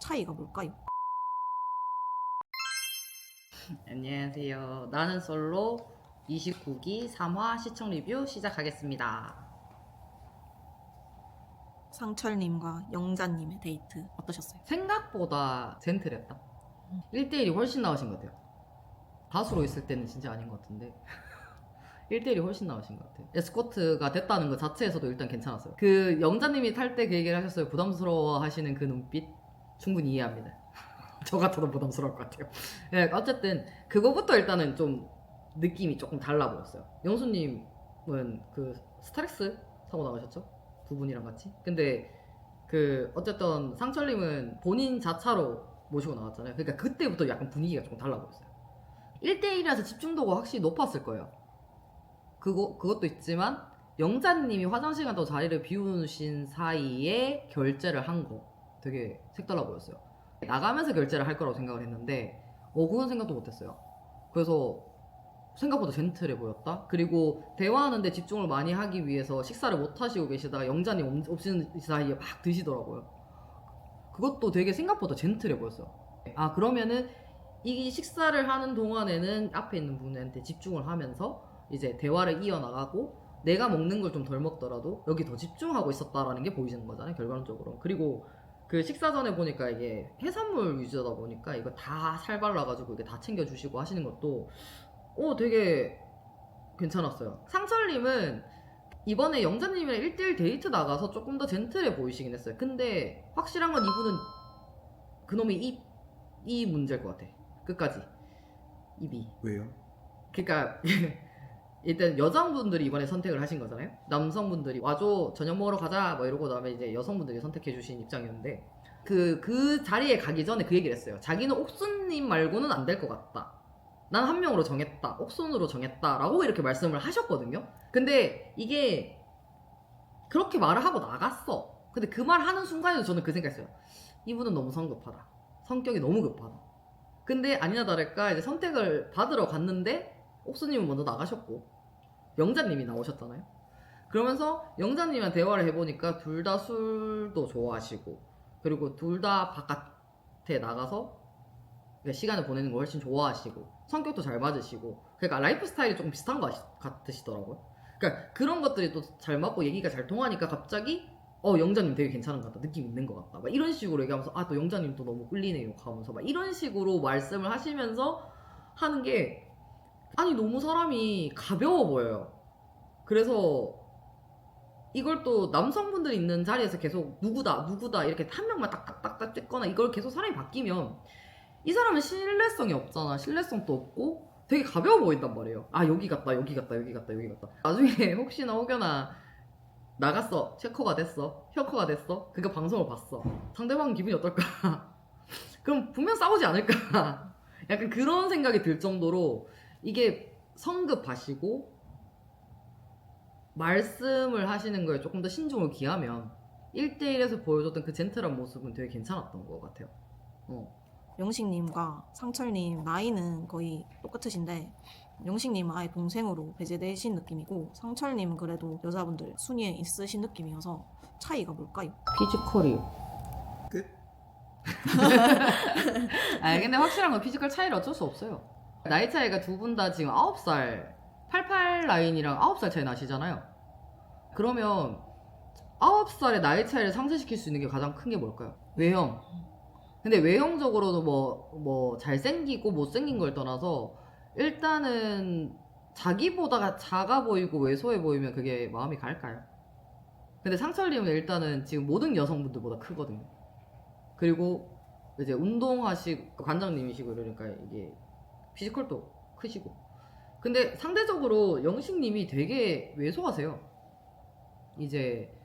차이가 뭘까요? 안녕하세요. 나는 솔로 29기 3화 시청 리뷰 시작하겠습니다. 상철님과 영자님의 데이트 어떠셨어요? 생각보다 젠틀했다. 1대1이 훨씬 나으신 것 같아요. 가수로 있을 때는 진짜 아닌 것 같은데 1대1이 훨씬 나으신 것 같아요. 에스코트가 됐다는 것 자체에서도 일단 괜찮았어요. 그 영자님이 탈 때 그 얘기를 하셨어요. 부담스러워 하시는 그 눈빛 충분히 이해합니다. 저 같아도 부담스러울 것 같아요. 네, 어쨌든 그거부터 일단은 좀 느낌이 조금 달라 보였어요. 영수님은 그 스타렉스 타고 나가셨죠? 두 분이랑 같이. 근데 그 어쨌든 상철님은 본인 자차로 모시고 나왔잖아요. 그러니까 그때부터 약간 분위기가 조금 달라 보였어요. 1대1이라서 집중도가 확실히 높았을 거예요. 그것도 있지만 영자님이 화장실 간다고 자리를 비우신 사이에 결제를 한 거 되게 색달라 보였어요. 나가면서 결제를 할 거라고 생각을 했는데 그건 생각도 못했어요. 그래서 생각보다 젠틀해 보였다. 그리고 대화하는데 집중을 많이 하기 위해서 식사를 못 하시고 계시다가 영자님 없으신 사이에 막 드시더라고요. 그것도 되게 생각보다 젠틀해 보였어요. 아, 그러면은 이 식사를 하는 동안에는 앞에 있는 분한테 집중을 하면서 이제 대화를 이어나가고 내가 먹는 걸 좀 덜 먹더라도 여기 더 집중하고 있었다라는 게 보이시는 거잖아요, 결과론적으로. 그리고 그 식사 전에 보니까 이게 해산물 위주다 보니까 이거 다 살 발라가지고 이게 다 챙겨주시고 하시는 것도 되게 괜찮았어요. 상철님은 이번에 영자님이랑 1대1 데이트 나가서 조금 더 젠틀해 보이시긴 했어요. 근데 확실한 건 이분은 그놈의 이 문제일 것 같아. 끝까지 입이. 왜요? 그러니까 일단 여성분들이 이번에 선택을 하신 거잖아요. 남성분들이 와줘 저녁 먹으러 가자 뭐 이러고 그다음에 이제 여성분들이 선택해 주신 입장이었는데 그 자리에 가기 전에 그 얘기를 했어요. 자기는 옥순님 말고는 안 될 것 같다. 난 한 명으로 정했다. 옥순으로 정했다라고 이렇게 말씀을 하셨거든요. 근데 이게 그렇게 말을 하고 나갔어. 근데 그 말 하는 순간에도 저는 그 생각했어요. 이분은 너무 성급하다. 성격이 너무 급하다. 근데 아니나 다를까 이제 선택을 받으러 갔는데 옥수님은 먼저 나가셨고 영자님이 나오셨잖아요. 그러면서 영자님이랑 대화를 해보니까 둘 다 술도 좋아하시고 그리고 둘 다 바깥에 나가서 시간을 보내는 걸 훨씬 좋아하시고 성격도 잘 맞으시고 그러니까 라이프 스타일이 조금 비슷한 것 같으시더라고요. 그러니까 그런 것들이 또 잘 맞고 얘기가 잘 통하니까 갑자기 영자님 되게 괜찮은 것 같다. 느낌 있는 것 같다. 막 이런 식으로 얘기하면서 또 영자님 또 너무 끌리네요. 하면서 막 이런 식으로 말씀을 하시면서 하는 게 아니 너무 사람이 가벼워 보여요. 그래서 이걸 또 남성분들이 있는 자리에서 계속 누구다 이렇게 한 명만 딱딱딱딱 찍거나 이걸 계속 사람이 바뀌면 이 사람은 신뢰성이 없잖아. 신뢰성도 없고 되게 가벼워 보인단 말이에요. 아 여기 갔다 여기 갔다 여기 갔다 여기 갔다. 나중에 혹시나 혹여나 나갔어 체커가 됐어 혀커가 됐어 그러니까 방송을 봤어 상대방 기분이 어떨까? 그럼 분명 싸우지 않을까? 약간 그런 생각이 들 정도로 이게 성급하시고 말씀을 하시는 거에 조금 더 신중을 기하면 1대1에서 보여줬던 그 젠틀한 모습은 되게 괜찮았던 것 같아요. 영식님과 상철님 나이는 거의 똑같으신데 영식님은 아예 동생으로 배제되신 느낌이고 상철님은 그래도 여자분들 순위에 있으신 느낌이어서 차이가 뭘까요? 피지컬이요. 끝? 근데 확실한 건 피지컬 차이를 어쩔 수 없어요. 나이 차이가 두 분 다 지금 9살 88 라인이랑 9살 차이 나시잖아요. 그러면 9살의 나이 차이를 상쇄시킬 수 있는 게 가장 큰 게 뭘까요? 외형. 근데 외형적으로도 뭐 잘생기고 못생긴 걸 떠나서 일단은 자기보다 작아 보이고 왜소해 보이면 그게 마음이 갈까요? 근데 상철님은 일단은 지금 모든 여성분들보다 크거든요. 그리고 이제 운동하시고 관장님이시고 이러니까 이게 피지컬도 크시고 근데 상대적으로 영식님이 되게 왜소하세요. 이제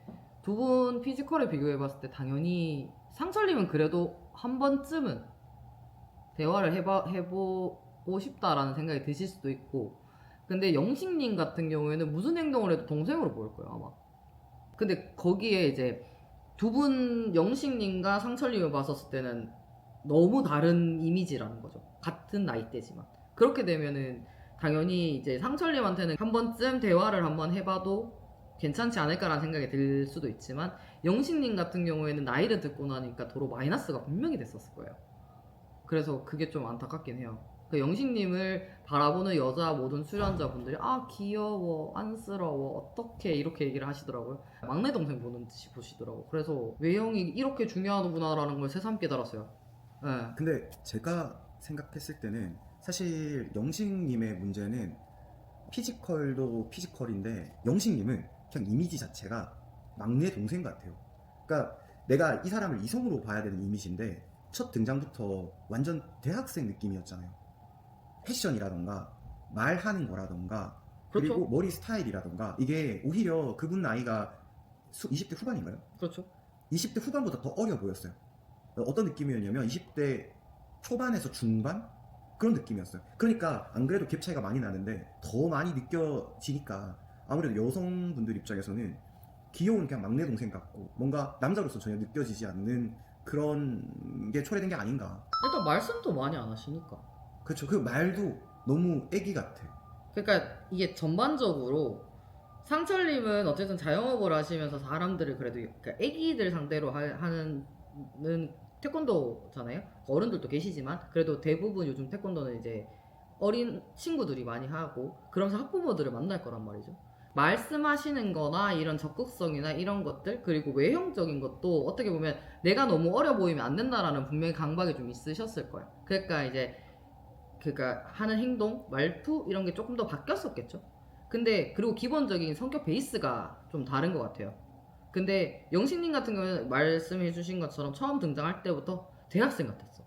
두 분 피지컬을 비교해봤을 때 당연히 상철님은 그래도 한 번쯤은 대화를 해보고 싶다라는 생각이 드실 수도 있고 근데 영식님 같은 경우에는 무슨 행동을 해도 동생으로 보일 거예요 아마. 근데 거기에 이제 두 분 영식님과 상철님을 봤었을 때는 너무 다른 이미지라는 거죠. 같은 나이대지만 그렇게 되면은 당연히 이제 상철님한테는 한 번쯤 대화를 한번 해봐도 괜찮지 않을까라는 생각이 들 수도 있지만 영식님 같은 경우에는 나이를 듣고 나니까 도로 마이너스가 분명히 됐었을 거예요. 그래서 그게 좀 안타깝긴 해요. 그 영식님을 바라보는 여자 모든 출연자분들이 아 귀여워 안쓰러워 어떻게 이렇게 얘기를 하시더라고요. 막내 동생 보는 듯이 보시더라고. 그래서 외형이 이렇게 중요하구나라는 걸 새삼 깨달았어요. 네. 근데 제가 생각했을 때는 사실 영식님의 문제는 피지컬도 피지컬인데 영식님은 그냥 이미지 자체가 막내 동생 같아요. 그러니까 내가 이 사람을 이성으로 봐야 되는 이미지인데 첫 등장부터 완전 대학생 느낌이었잖아요. 패션이라던가 말하는 거라던가 그리고 그렇죠. 머리 스타일이라던가 이게 오히려 그분 나이가 20대 후반인가요? 그렇죠. 20대 후반보다 더 어려 보였어요. 어떤 느낌이었냐면 20대 초반에서 중반? 그런 느낌이었어요. 그러니까 안 그래도 갭 차이가 많이 나는데 더 많이 느껴지니까 아무래도 여성분들 입장에서는 귀여운 그냥 막내 동생 같고 뭔가 남자로서 전혀 느껴지지 않는 그런 게 초래된 게 아닌가. 일단 말씀도 많이 안 하시니까. 그렇죠. 그 말도 너무 애기 같아. 그러니까 이게 전반적으로 상철님은 어쨌든 자영업을 하시면서 사람들을 그래도 그러니까 애기들 상대로 하는 태권도잖아요. 어른들도 계시지만 그래도 대부분 요즘 태권도는 이제 어린 친구들이 많이 하고 그러면서 학부모들을 만날 거란 말이죠. 말씀하시는 거나 이런 적극성이나 이런 것들 그리고 외형적인 것도 어떻게 보면 내가 너무 어려 보이면 안 된다라는 분명히 강박이 좀 있으셨을 거예요. 그러니까 이제 그러니까 하는 행동, 말투 이런 게 조금 더 바뀌었었겠죠. 근데 그리고 기본적인 성격 베이스가 좀 다른 것 같아요. 근데 영식님 같은 경우는 말씀해 주신 것처럼 처음 등장할 때부터 대학생 같았어.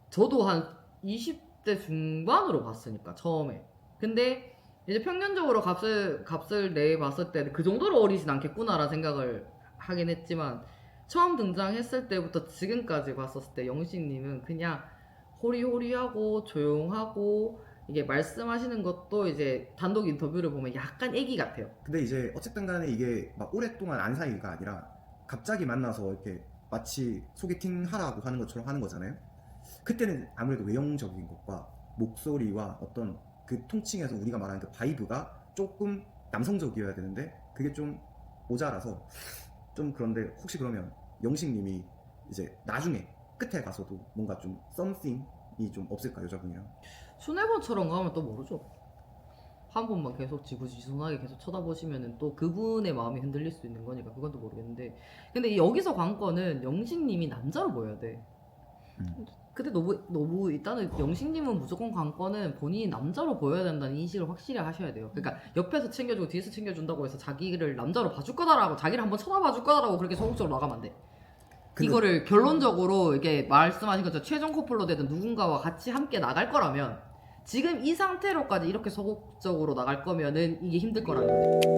저도 한 20대 중반으로 봤으니까 처음에. 근데 이제 평균적으로 값을 내봤을 때 그 정도로 어리진 않겠구나라는 생각을 하긴 했지만 처음 등장했을 때부터 지금까지 봤었을 때 영식님은 그냥 호리호리하고 조용하고 이게 말씀하시는 것도 이제 단독 인터뷰를 보면 약간 애기 같아요. 근데 이제 어쨌든 간에 이게 막 오랫동안 안 사이가 아니라 갑자기 만나서 이렇게 마치 소개팅 하라고 하는 것처럼 하는 거잖아요. 그때는 아무래도 외형적인 것과 목소리와 어떤 그 통칭해서 우리가 말하는 그 바이브가 조금 남성적이어야 되는데 그게 좀 모자라서 좀 그런데 혹시 그러면 영식님이 이제 나중에 끝에 가서도 뭔가 좀 썸씽이 좀 없을까 여자분이랑? 수뇌번처럼 가면 또 모르죠. 한 번만 계속 지구지순하게 계속 쳐다보시면은 또 그분의 마음이 흔들릴 수 있는 거니까 그건 또 모르겠는데 근데 여기서 관건은 영식님이 남자로 보여야 돼. 근데 너무 일단은 영식님은 무조건 관건은 본인이 남자로 보여야 된다는 인식을 확실히 하셔야 돼요. 그러니까 옆에서 챙겨주고 뒤에서 챙겨준다고 해서 자기를 남자로 봐줄 거다라고 자기를 한번 쳐다봐줄 거다라고 그렇게 소극적으로 나가면 안 돼. 근데- 이거를 결론적으로 이렇게 말씀하신 것처럼 최종 커플로 되든 누군가와 같이 함께 나갈 거라면 지금 이 상태로까지 이렇게 소극적으로 나갈 거면은 이게 힘들 거라는 거죠.